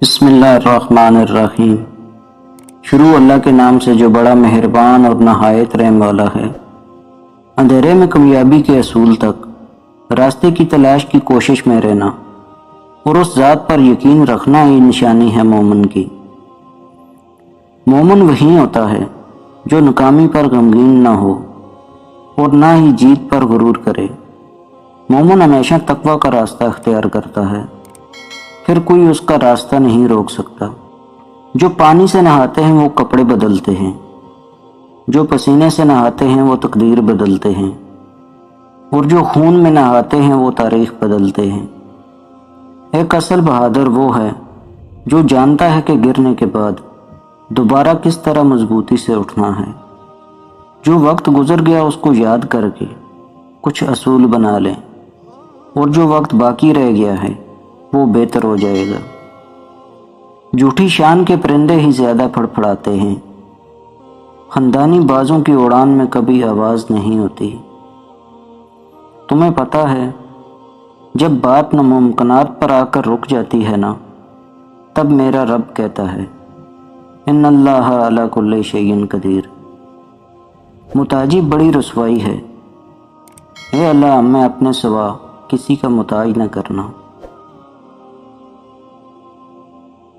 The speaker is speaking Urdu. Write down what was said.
بسم اللہ الرحمن الرحیم۔ شروع اللہ کے نام سے جو بڑا مہربان اور نہایت رحم والا ہے۔ اندھیرے میں کامیابی کے اصول تک راستے کی تلاش کی کوشش میں رہنا اور اس ذات پر یقین رکھنا ہی نشانی ہے مومن کی۔ مومن وہی ہوتا ہے جو ناکامی پر غمگین نہ ہو اور نہ ہی جیت پر غرور کرے۔ مومن ہمیشہ تقوی کا راستہ اختیار کرتا ہے، پھر کوئی اس کا راستہ نہیں روک سکتا۔ جو پانی سے نہاتے ہیں وہ کپڑے بدلتے ہیں، جو پسینے سے نہاتے ہیں وہ تقدیر بدلتے ہیں، اور جو خون میں نہاتے ہیں وہ تاریخ بدلتے ہیں۔ ایک اصل بہادر وہ ہے جو جانتا ہے کہ گرنے کے بعد دوبارہ کس طرح مضبوطی سے اٹھنا ہے۔ جو وقت گزر گیا اس کو یاد کر کے کچھ اصول بنا لیں، اور جو وقت باقی رہ گیا ہے وہ بہتر ہو جائے گا۔ جھوٹی شان کے پرندے ہی زیادہ پھڑپھڑاتے ہیں، خندانی بازوں کی اڑان میں کبھی آواز نہیں ہوتی۔ تمہیں پتہ ہے جب بات ناممکنات پر آ کر رک جاتی ہے نا، تب میرا رب کہتا ہے ان اللہ علی کل شیء قدیر۔ محتاجی بڑی رسوائی ہے، اے اللہ ہمیں اپنے سوا کسی کا محتاج نہ کرنا۔